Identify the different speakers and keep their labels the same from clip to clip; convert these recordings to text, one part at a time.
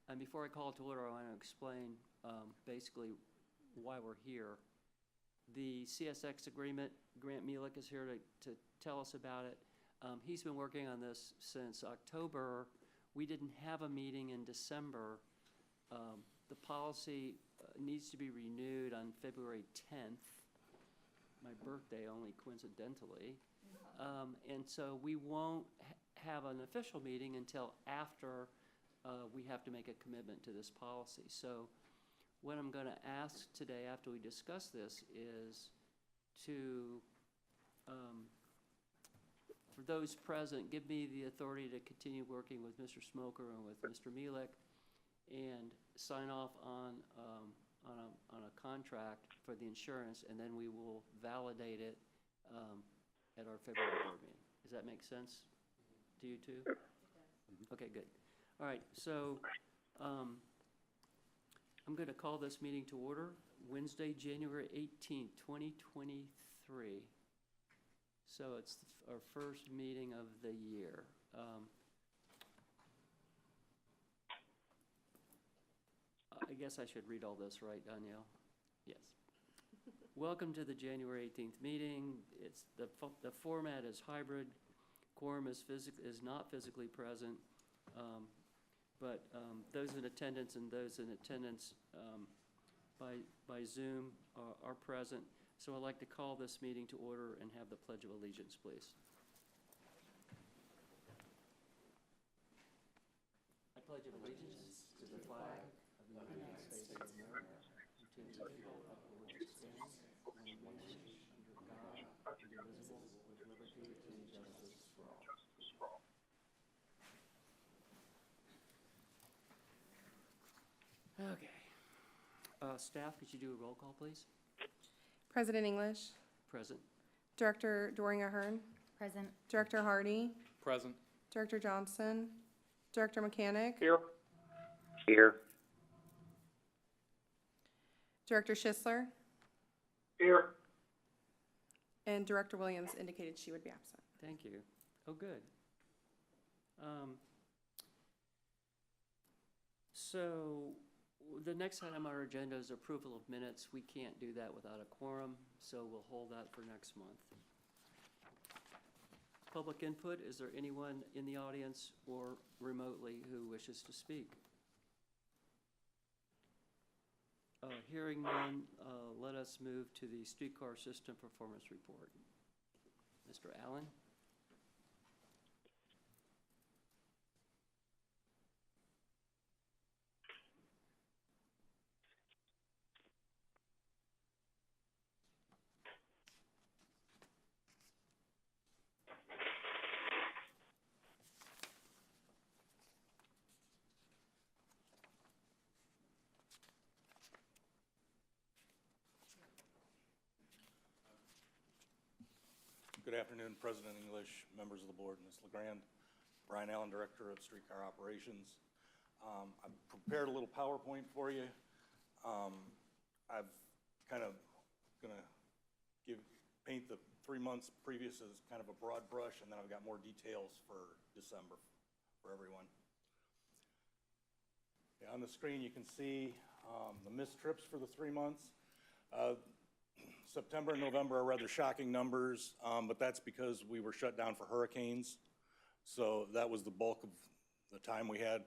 Speaker 1: And before I call it to order, I want to explain basically why we're here. The CSX agreement, Grant Mielek is here to tell us about it. He's been working on this since October. We didn't have a meeting in December. The policy needs to be renewed on February 10th, my birthday only coincidentally. And so we won't have an official meeting until after we have to make a commitment to this policy. So what I'm going to ask today after we discuss this is to, for those present, give me the authority to continue working with Mr. Smoker and with Mr. Mielek and sign off on a contract for the insurance, and then we will validate it at our February board meeting. Does that make sense to you too? Okay, good. All right, so I'm going to call this meeting to order Wednesday, January 18th, 2023. So it's our first meeting of the year. I guess I should read all this, right, Danielle? Yes. Welcome to the January 18th meeting. It's the format is hybrid. Quorum is not physically present, but those in attendance and those in attendance by Zoom are present. So I'd like to call this meeting to order and have the Pledge of Allegiance, please. I pledge allegiance to the flag of the United States of America, and to the republic for which it stands, one nation, under God, indivisible, with liberty and justice for all. Okay. Staff, could you do a roll call, please?
Speaker 2: President English.
Speaker 1: Present.
Speaker 2: Director Doring-Ahern.
Speaker 3: Present.
Speaker 2: Director Hardy.
Speaker 4: Present.
Speaker 2: Director Johnson. Director Mechanic.
Speaker 4: Here.
Speaker 5: Here.
Speaker 2: Director Schisler.
Speaker 5: Here.
Speaker 2: And Director Williams indicated she would be absent.
Speaker 1: Thank you. Oh, good. So the next item on our agenda is approval of minutes. We can't do that without a quorum, so we'll hold that for next month. Public input, is there anyone in the audience or remotely who wishes to speak? Hearing none, let us move to the streetcar system performance report. Mr. Allen?
Speaker 4: Good afternoon, President English, members of the board, Ms. LeGrand. Brian Allen, Director of Streetcar Operations. I've prepared a little PowerPoint for you. I've kind of going to paint the 3 months previous as kind of a broad brush, and then I've got more details for December for everyone. Yeah, on the screen you can see the missed trips for the 3 months. September and November are rather shocking numbers, but that's because we were shut down for hurricanes. So that was the bulk of the time we had.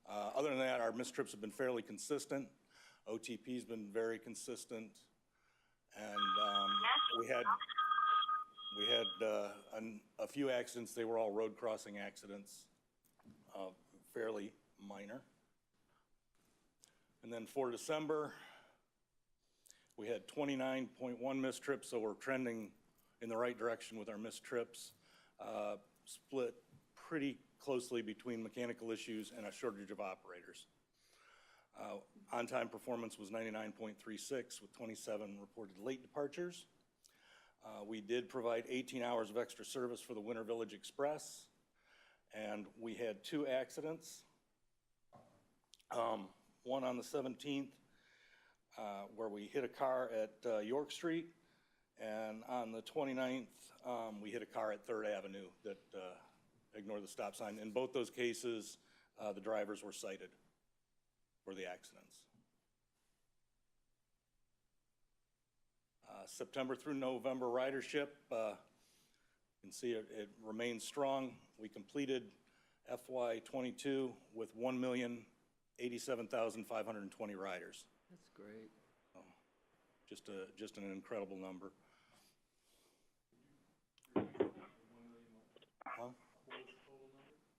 Speaker 4: Other than that, our missed trips have been fairly consistent. OTP's been very consistent. And we had a few accidents. They were all road crossing accidents, fairly minor. And then for December, we had 29.1 missed trips, so we're trending in the right direction with our missed trips, split pretty closely between mechanical issues and a shortage of operators. On-time performance was 99.36 with 27 reported late departures. We did provide 18 hours of extra service for the Winter Village Express, and we had 2 accidents. One on the 17th, where we hit a car at York Street, and on the 29th, we hit a car at 3rd Avenue that ignored the stop sign. In both those cases, the drivers were cited. for the accidents. September through November ridership, you can see it remains strong. We completed FY '22 with 1,087,520 riders.
Speaker 1: That's great.
Speaker 4: Just an incredible number. Huh?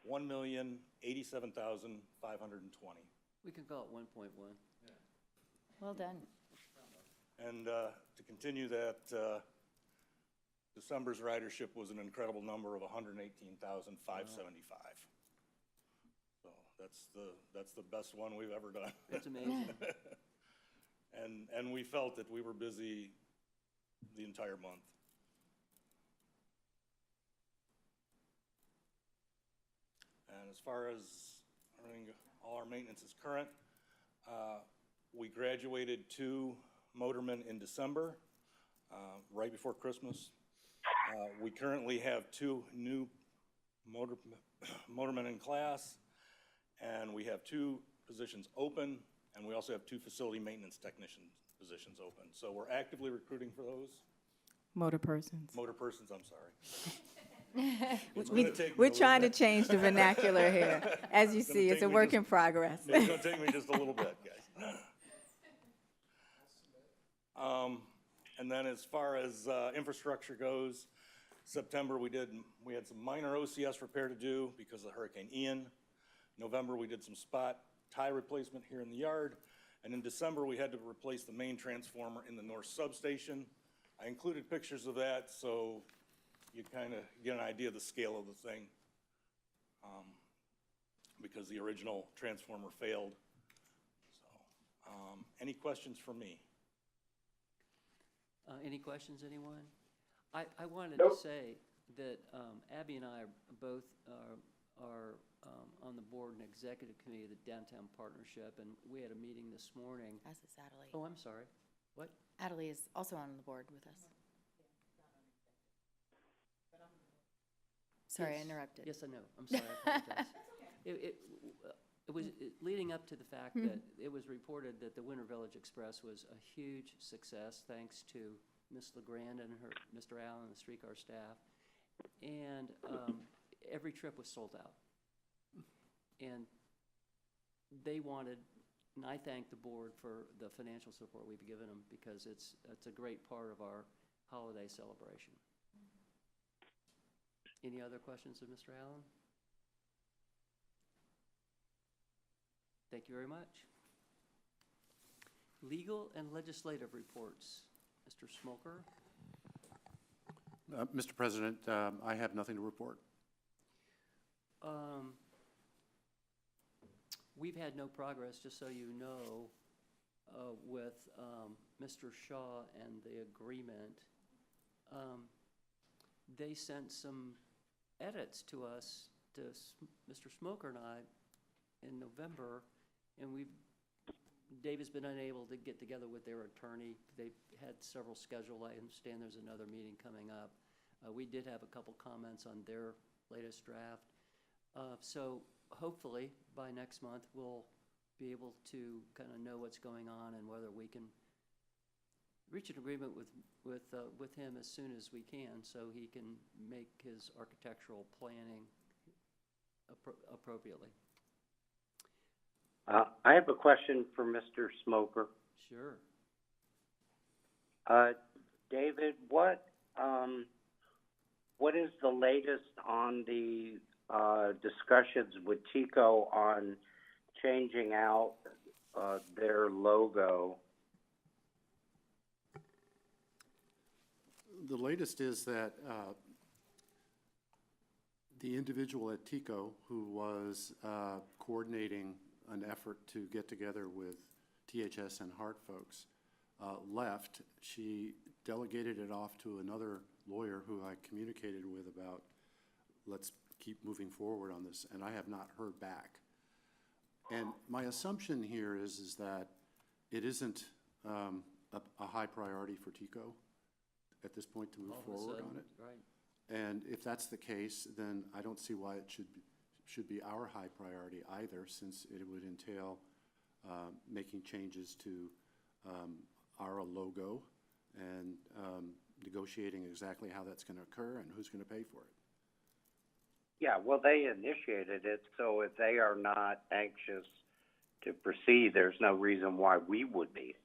Speaker 4: 1,087,520.
Speaker 1: We can call it 1.1.
Speaker 3: Well done.
Speaker 4: And to continue that, December's ridership was an incredible number of 118,575. So that's the best one we've ever done.
Speaker 1: It's amazing.
Speaker 4: And we felt that we were busy the entire month. And as far as all our maintenance is current, we graduated 2 motormen in December, right before Christmas. We currently have 2 new motormen in class, and we have 2 positions open, and we also have 2 facility maintenance technician positions open. So we're actively recruiting for those.
Speaker 3: Motor persons.
Speaker 4: Motor persons, I'm sorry.
Speaker 3: We're trying to change the vernacular here. As you see, it's a work in progress.
Speaker 4: It's going to take me just a little bit, guys. And then as far as infrastructure goes, September we had some minor OCS repair to do because of Hurricane Ian. November we did some spot tie replacement here in the yard. And in December we had to replace the main transformer in the north substation. I included pictures of that so you kind of get an idea of the scale of the thing, because the original transformer failed. So, any questions for me?
Speaker 1: Any questions, anyone? I wanted
Speaker 5: Nope.
Speaker 1: to say that Abby and I both are on the board and executive committee of the Downtown Partnership, and we had a meeting this morning.
Speaker 3: As is Adelie.
Speaker 1: Oh, I'm sorry. What?
Speaker 3: Adelie is also on the board with us. Sorry, I
Speaker 1: Yes.
Speaker 3: interrupted.
Speaker 1: Yes, I know. I'm sorry. I apologize. It was leading up to the fact that it was reported that the Winter Village Express was a huge success, thanks to Ms. LeGrand and Mr. Allen and the Streetcar staff. And every trip was sold out. And they wanted, and I thank the board for the financial support we've given them, because it's a great part of our holiday celebration. Any other questions of Mr. Allen? Thank you very much. Legal and legislative reports. Mr. Smoker?
Speaker 6: Mr. President, I have nothing to report.
Speaker 1: We've had no progress, just so you know, with Mr. Shaw and the agreement. They sent some edits to us, to Mr. Smoker and I, in November, and Dave has been unable to get together with their attorney. They've had several scheduled. I understand there's another meeting coming up. We did have a couple comments on their latest draft. So hopefully by next month, we'll be able to kind of know what's going on and whether we can reach an agreement with him as soon as we can, so he can make his architectural planning appropriately.
Speaker 5: I have a question for Mr. Smoker.
Speaker 1: Sure.
Speaker 5: David, what is the latest on the discussions with Tico on changing out their logo?
Speaker 6: The latest is that the individual at TICO who was coordinating an effort to get together with THS and Hart folks left. She delegated it off to another lawyer who I communicated with about, let's keep moving forward on this, and I have not heard back. And my assumption here is that it isn't a high priority for TICO at this point to move
Speaker 1: All of a
Speaker 6: forward
Speaker 1: sudden,
Speaker 6: on it.
Speaker 1: right.
Speaker 6: And if that's the case, then I don't see why it should be our high priority either, since it would entail making changes to our logo and negotiating exactly how that's going to occur and who's going to pay for it.
Speaker 5: Yeah, well, they initiated it, so if they are not anxious to proceed, there's no reason why we would be.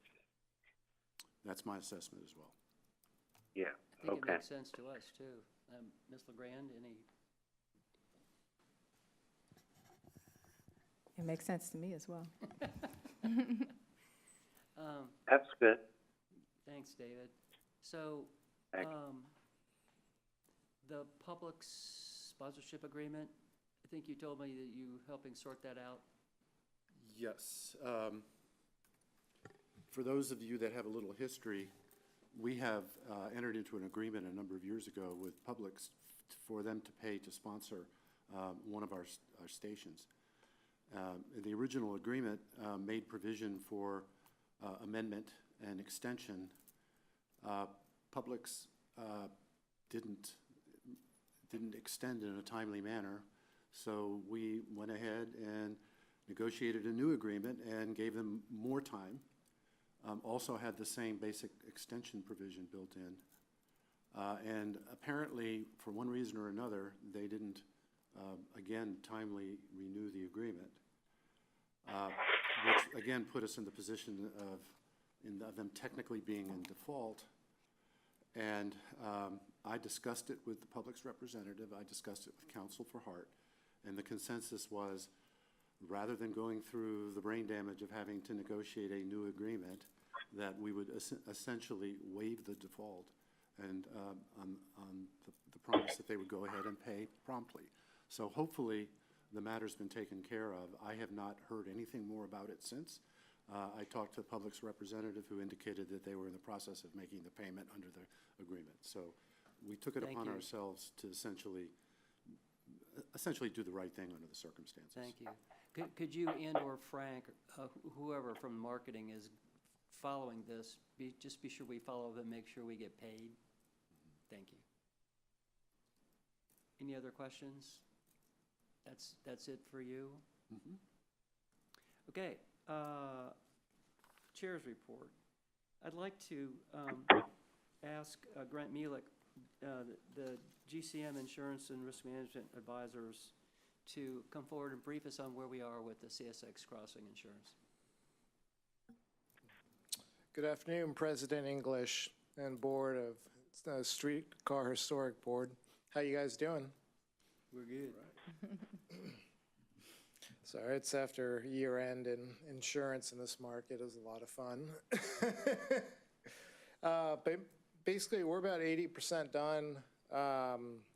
Speaker 6: That's my assessment as well.
Speaker 5: Yeah,
Speaker 1: I think it
Speaker 5: okay.
Speaker 1: makes sense to us, too. Ms. LeGrand, any?
Speaker 3: It makes sense to me as well.
Speaker 5: That's good.
Speaker 1: Thanks, David. So,
Speaker 5: Thank you.
Speaker 1: the public sponsorship agreement, I think you told me that you helping sort that out.
Speaker 6: Yes. For those of you that have a little history, we have entered into an agreement a number of years ago with Publix for them to pay to sponsor one of our stations. The original agreement made provision for amendment and extension. Publix didn't extend in a timely manner, so we went ahead and negotiated a new agreement and gave them more time. Also had the same basic extension provision built in. And apparently, for one reason or another, they didn't, again, timely renew the agreement, which again put us in the position of them technically being in default. And I discussed it with the Publix representative. I discussed it with Counsel for Hart. And the consensus was, rather than going through the brain damage of having to negotiate a new agreement, that we would essentially waive the default and on the promise that they would go ahead and pay promptly. So hopefully the matter's been taken care of. I have not heard anything more about it since. I talked to the Publix representative who indicated that they were in the process of making the payment under the agreement. So we took it
Speaker 1: Thank
Speaker 6: upon
Speaker 1: you.
Speaker 6: ourselves to essentially do the right thing under the circumstances.
Speaker 1: Thank you. Could you and/or Frank, whoever from marketing is following this, just be sure we follow them, make sure we get paid? Thank you. Any other questions? That's it for you?
Speaker 6: Mhm.
Speaker 1: Okay, Chair's report. I'd like to ask Grant Mielek, the GCM Insurance and Risk Management Advisors, to come forward and brief us on where we are with the CSX crossing insurance.
Speaker 7: Good afternoon, President English and Board of Streetcar Historic Board. How you guys doing?
Speaker 1: We're good.
Speaker 7: So it's after year end and insurance in this market is a lot of fun. But basically, we're about 80% done.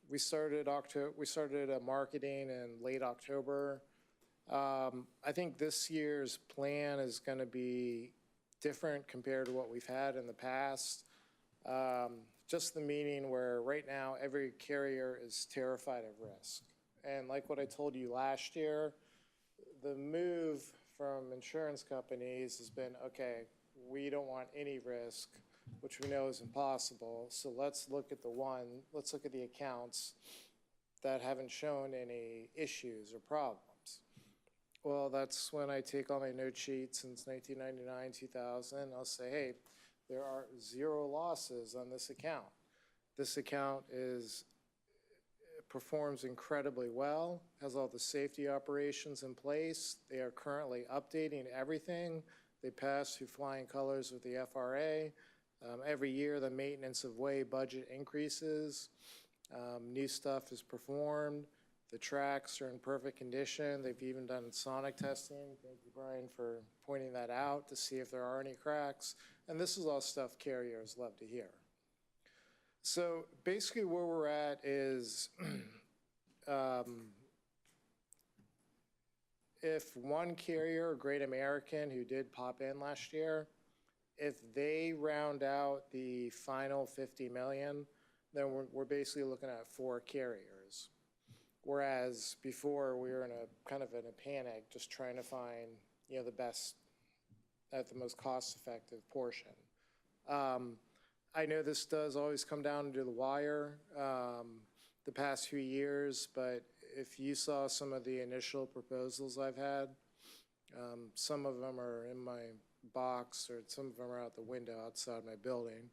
Speaker 7: We started marketing in late October. I think this year's plan is going to be different compared to what we've had in the past. Just the meaning where right now every carrier is terrified of risk. And like what I told you last year, the move from insurance companies has been, okay, we don't want any risk, which we know is impossible. So let's look at the accounts that haven't shown any issues or problems. Well, that's when I take all my note sheets since 1999, 2000. I'll say, hey, there are 0 losses on this account. This account performs incredibly well, has all the safety operations in place. They are currently updating everything. They pass through flying colors with the FRA. Every year, the maintenance of way budget increases. New stuff is performed. The tracks are in perfect condition. They've even done sonic testing. Thank you, Brian, for pointing that out to see if there are any cracks. And this is all stuff carriers love to hear. So basically where we're at is if one carrier, Great American, who did pop in last year, if they round out the final 50 million, then we're basically looking at 4 carriers. Whereas before we were in a kind of in a panic, just trying to find, the best at the most cost-effective portion. I know this does always come down to the wire the past few years, but if you saw some of the initial proposals I've had, Some of them are in my box, or some of them are out the window outside my building.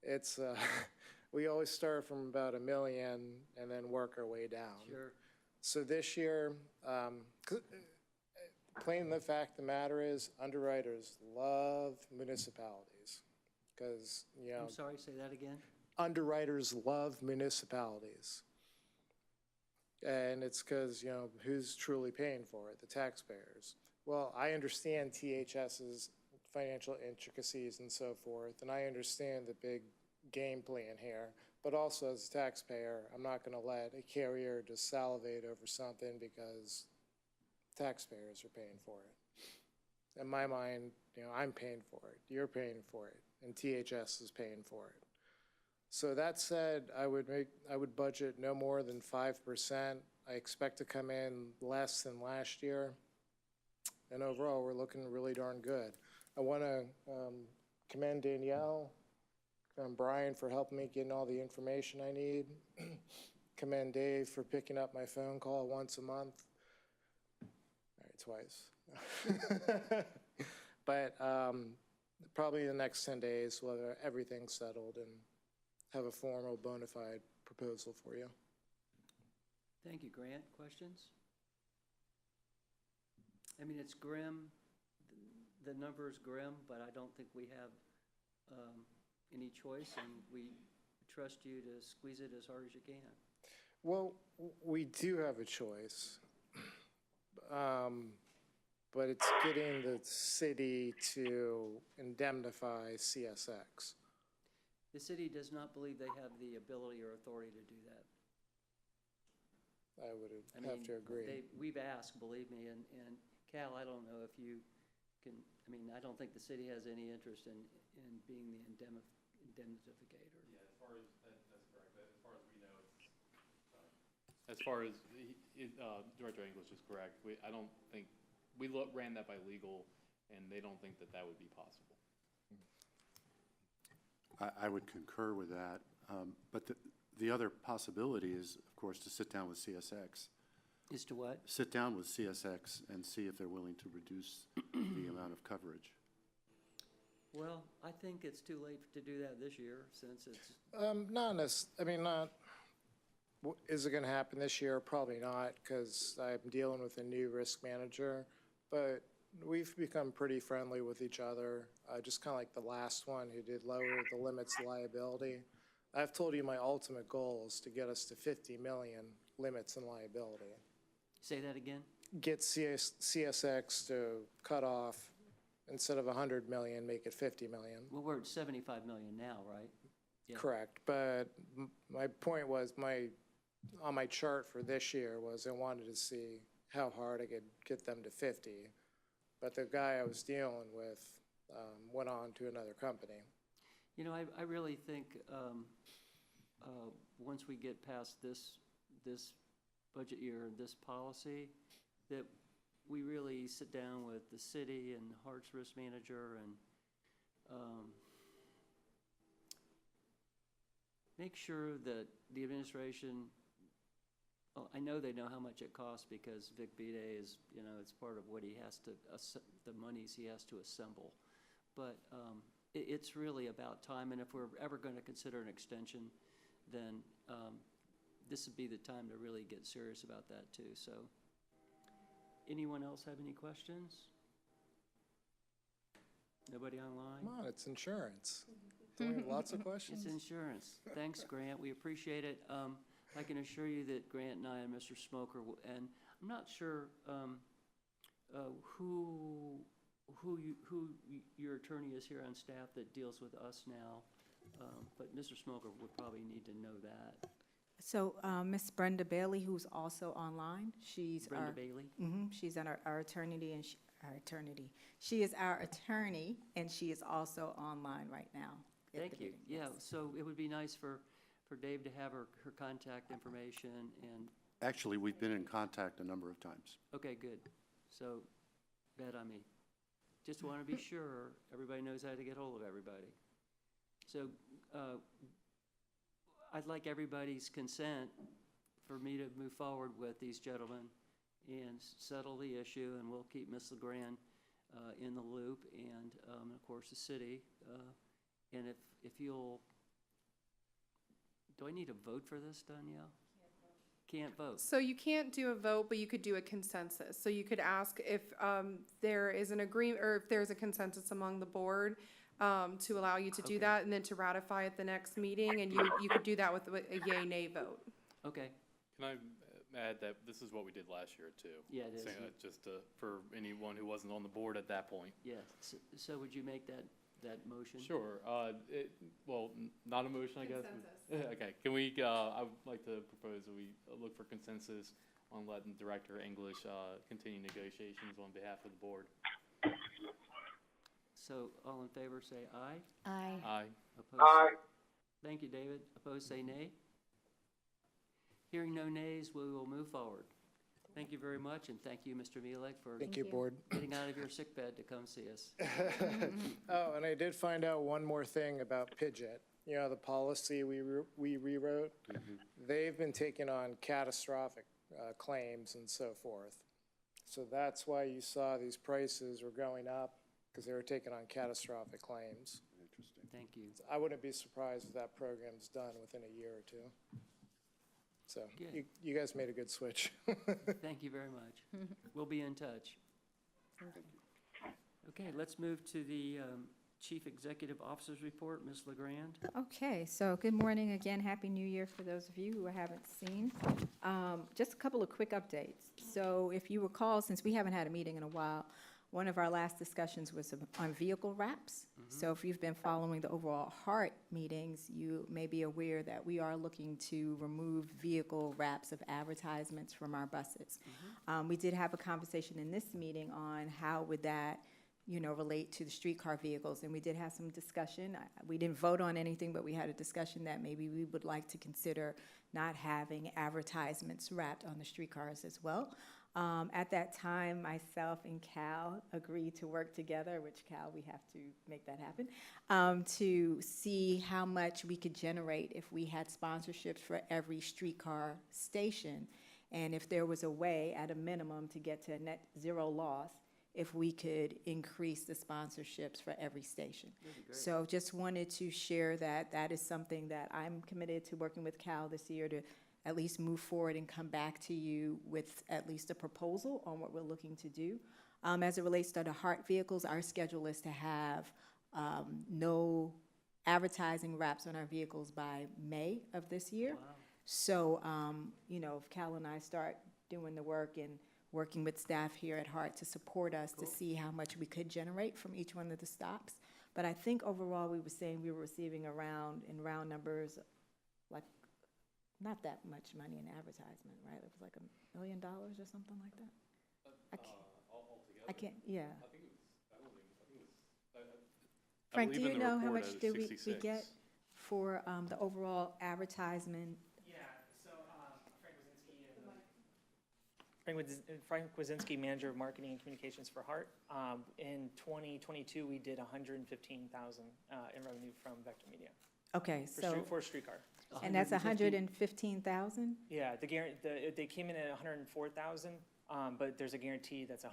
Speaker 7: It's, we always start from about $1 million and then work our way down.
Speaker 1: Sure.
Speaker 7: So this year, plain the fact of the matter is, underwriters love municipalities. Because, you know,
Speaker 1: I'm sorry, say that again?
Speaker 7: underwriters love municipalities. And it's because, you know, who's truly paying for it? The taxpayers. Well, I understand THS's financial intricacies and so forth, and I understand the big game plan here. But also, as a taxpayer, I'm not going to let a carrier just salivate over something because taxpayers are paying for it. In my mind, you know, I'm paying for it, you're paying for it, and THS is paying for it. So that said, I would budget no more than 5%. I expect to come in less than last year. And overall, we're looking really darn good. I want to commend Danielle and Brian for helping me getting all the information I need. Commend Dave for picking up my phone call once a month. All right, twice. But probably in the next 10 days, we'll have everything settled and have a formal bona fide proposal for you.
Speaker 1: Thank you. Grant, questions? I mean, it's grim. The number is grim, but I don't think we have any choice, and we trust you to squeeze it as hard as you can.
Speaker 7: Well, we do have a choice, but it's getting the city to indemnify CSX.
Speaker 1: The city does not believe they have the ability or authority to do that.
Speaker 7: I would
Speaker 1: I
Speaker 7: have
Speaker 1: mean,
Speaker 7: to agree.
Speaker 1: We've asked, believe me, and Cal, I don't know if you can, I mean, I don't think the city has any interest in being the indemnificator.
Speaker 8: Yeah, as far as, that's correct. As far as we know, as far as Director English is correct, I don't think, ran that by legal, and they don't think that would be possible.
Speaker 6: I would concur with that. But the other possibility is, of course, to sit down with CSX.
Speaker 1: Is to what?
Speaker 6: Sit down with CSX and see if they're willing to reduce the amount of coverage.
Speaker 1: Well, I think it's too late to do that this year, since it's,
Speaker 7: Is it going to happen this year? Probably not, because I'm dealing with a new risk manager. But we've become pretty friendly with each other, just kind of like the last one who did lower the limits of liability. I've told you my ultimate goal is to get us to 50 million limits in liability.
Speaker 1: say that again?
Speaker 7: Get CSX to cut off, instead of 100 million, make it 50 million.
Speaker 1: Well, we're at 75 million now, right? Yeah.
Speaker 7: Correct, but my point was, on my chart for this year was I wanted to see how hard I could get them to 50. But the guy I was dealing with went on to another company.
Speaker 1: You know, I really think once we get past this budget year and this policy, that we really sit down with the city and Hart's risk manager and make sure that the administration, I know they know how much it costs because Vic Bide is, you know, it's part of what he has to, the monies he has to assemble. But it's really about time, and if we're ever going to consider an extension, then this would be the time to really get serious about that too. So, anyone else have any questions? Nobody online?
Speaker 7: Come on, it's insurance. Don't we have lots of questions?
Speaker 1: It's insurance. Thanks, Grant. We appreciate it. I can assure you that Grant and I and Mr. Smoker, and I'm not sure who your attorney is here on staff that deals with us now, but Mr. Smoker would probably need to know that.
Speaker 3: So Miss Brenda Bailey, who's also online, she's
Speaker 1: Brenda
Speaker 3: our,
Speaker 1: Bailey?
Speaker 3: she's our attorney, and she is our attorney, and she is also online right now. at
Speaker 1: Thank
Speaker 3: the
Speaker 1: you.
Speaker 3: meeting,
Speaker 1: Yeah,
Speaker 3: yes.
Speaker 1: so it would be nice for Dave to have her contact information and,
Speaker 6: Actually, we've been in contact a number of times.
Speaker 1: okay, good. So, bet on me. Just want to be sure everybody knows how to get hold of everybody. So, I'd like everybody's consent for me to move forward with these gentlemen and settle the issue, and we'll keep Ms. LeGrand in the loop, and of course, the city. And if you'll, do I need to vote for this, Danielle? Can't vote.
Speaker 2: So you can't do a vote, but you could do a consensus. So you could ask if there is an agreement, or if there's a consensus among the board to allow you to do
Speaker 1: Okay.
Speaker 2: that, and then to ratify at the next meeting, and you could do that with a yay/nay vote.
Speaker 1: Okay,
Speaker 8: Can I add that this is what we did last year too?
Speaker 1: Yeah, it is.
Speaker 8: Saying that just for anyone who wasn't on the board at that point.
Speaker 1: yeah. So would you make that motion?
Speaker 8: Sure, well, not a motion, I guess.
Speaker 2: Consensus.
Speaker 8: Okay, can we, I would like to propose that we look for consensus on letting Director English, continue negotiations on behalf of the board.
Speaker 1: So all in favor, say aye.
Speaker 3: Aye.
Speaker 8: Aye.
Speaker 1: Opposed? Thank you, David. Opposed, say nay. Hearing no nays, we will move forward. Thank you very much, and thank you, Mr. Mielek, for
Speaker 7: Thank you, board.
Speaker 1: getting out of your sick bed to come see us.
Speaker 7: Oh, and I did find out one more thing about Pidgeot. You know, the policy we rewrote, they've been taking on catastrophic claims and so forth. So that's why you saw these prices were going up, because they were taking on catastrophic claims.
Speaker 6: Interesting.
Speaker 1: Thank you.
Speaker 7: I wouldn't be surprised if that program's done within a year or two. So
Speaker 1: Good.
Speaker 7: you guys made a good switch.
Speaker 1: Thank you very much. We'll be in touch. Okay, let's move to the Chief Executive Officer's report. Ms. LeGrand?
Speaker 3: Okay, so good morning again. Happy New Year for those of you who I haven't seen. Just a couple of quick updates. So if you recall, since we haven't had a meeting in a while, one of our last discussions was on vehicle wraps. So if you've been following the overall HART meetings, you may be aware that we are looking to remove vehicle wraps of advertisements from our buses. We did have a conversation in this meeting on how would that, relate to the streetcar vehicles, and we did have some discussion. We didn't vote on anything, but we had a discussion that maybe we would like to consider not having advertisements wrapped on the streetcars as well. At that time, myself and Cal agreed to work together, which Cal, we have to make that happen, to see how much we could generate if we had sponsorships for every streetcar station, and if there was a way, at a minimum, to get to a net zero loss, if we could increase the sponsorships for every station. So just wanted to share that that is something that I'm committed to working with Cal this year to at least move forward and come back to you with at least a proposal on what we're looking to do. As it relates to the HART vehicles, our schedule is to have no advertising wraps on our vehicles by May of this year.
Speaker 1: Wow.
Speaker 3: So, if Cal and I start doing the work and working with staff here at HART to support us to see how much we could generate from each one of the stops. But I think overall, we were saying we were receiving around, in round numbers, like, not that much money in advertisement, right? It was like $1 million or something like that? I can't, yeah. Frank, do you know how much did we get for the overall advertisement?
Speaker 9: Yeah, so Frank Wazinski, Manager of Marketing and Communications for HART. In 2022, we did $115,000 in revenue from Vector Media
Speaker 3: Okay, so,
Speaker 9: for Streetcar.
Speaker 3: and that's
Speaker 1: 115?
Speaker 3: $115,000?
Speaker 9: Yeah, they came in at $104,000, but there's a guarantee that's $115,000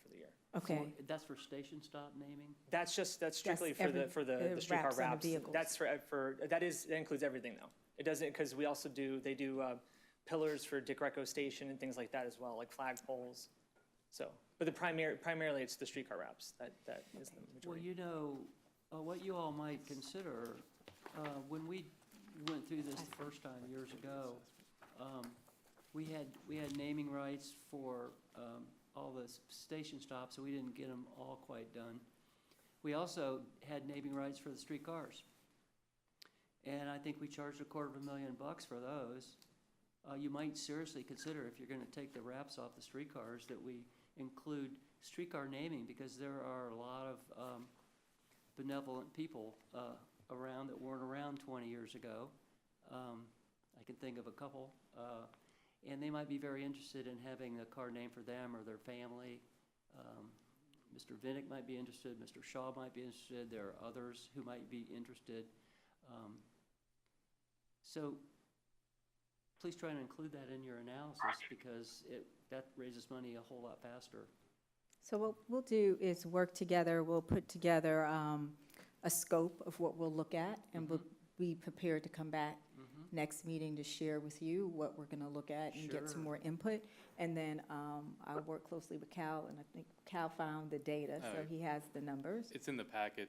Speaker 9: for the year.
Speaker 3: Okay,
Speaker 1: That's for station stop naming?
Speaker 9: That's strictly
Speaker 3: That's
Speaker 9: for the streetcar
Speaker 3: wraps on the
Speaker 9: wraps.
Speaker 3: vehicles.
Speaker 9: That's that includes everything though. It doesn't, because we also do pillars for Dick Greco Station and things like that as well, like flag poles. So, but primarily it's the streetcar wraps that is the
Speaker 1: Well,
Speaker 9: majority.
Speaker 1: what you all might consider, when we went through this the first time years ago, we had naming rights for all the station stops, so we didn't get them all quite done. We also had naming rights for the streetcars, and I think we charged $250,000 for those. You might seriously consider, if you're going to take the wraps off the streetcars, that we include streetcar naming, because there are a lot of benevolent people around that weren't around 20 years ago. I can think of a couple, and they might be very interested in having a car named for them or their family. Mr. Vinnick might be interested, Mr. Shaw might be interested, there are others who might be interested. So please try and include that in your analysis, because that raises money a whole lot faster.
Speaker 3: So what we'll do is work together, we'll put together a scope of what we'll look at, and we'll be prepared to come back next meeting to share with you what we're gonna look at and get some
Speaker 1: Sure.
Speaker 3: more input. And then I'll work closely with Cal, and I think Cal found the data, so
Speaker 8: Alright.
Speaker 3: he has the numbers.
Speaker 8: It's in the packet,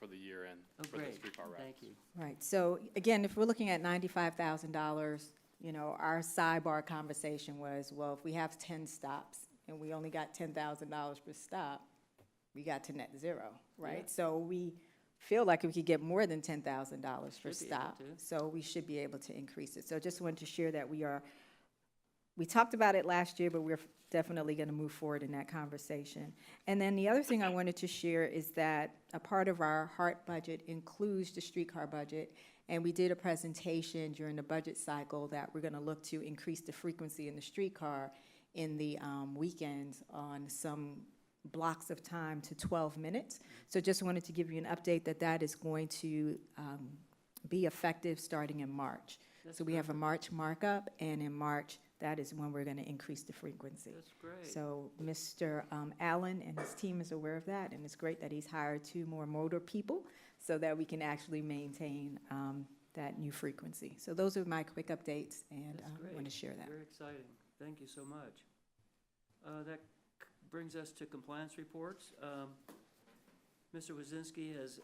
Speaker 8: for the year end,
Speaker 1: Oh,
Speaker 8: for the
Speaker 1: great,
Speaker 8: streetcar wraps.
Speaker 1: thank you.
Speaker 3: Right, so again, if we're looking at $95,000, you know, our sidebar conversation was, well, if we have 10 stops and we only got $10,000 per stop, we got to net zero, right?
Speaker 1: Yeah.
Speaker 3: So we feel like we could get more than $10,000 per
Speaker 1: Should be able
Speaker 3: stop,
Speaker 1: to.
Speaker 3: so we should be able to increase it. So just wanted to share that we talked about it last year, but we're definitely going to move forward in that conversation. And then the other thing I wanted to share is that a part of our HART budget includes the streetcar budget, and we did a presentation during the budget cycle that we're going to look to increase the frequency in the streetcar in the weekends on some blocks of time to 12 minutes. So just wanted to give you an update that that is going to be effective starting in March.
Speaker 1: That's
Speaker 3: So we have a March markup, and in March, that is when we're going to increase the frequency.
Speaker 1: That's great.
Speaker 3: So Mr. Allen and his team is aware of that, and it's great that he's hired 2 more motor people so that we can actually maintain that new frequency. So those are my quick updates, and
Speaker 1: That's
Speaker 3: I want
Speaker 1: great.
Speaker 3: to share that.
Speaker 1: Very exciting. Thank you so much. That brings us to compliance reports. Mr. Wazinski has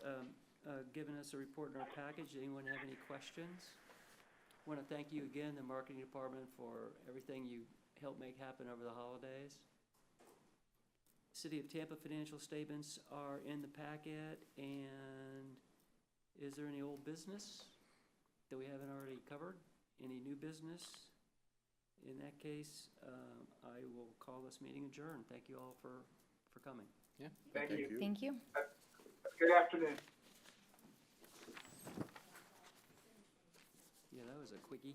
Speaker 1: given us a report in our package. Anyone have any questions? Want to thank you again, the marketing department, for everything you helped make happen over the holidays. City of Tampa financial statements are in the packet, and is there any old business that we haven't already covered? Any new business? In that case, I will call this meeting adjourned. Thank you all for coming.
Speaker 8: Yeah.
Speaker 10: Thank you.
Speaker 3: Thank you.
Speaker 10: Good afternoon.
Speaker 1: Yeah, that was a quickie.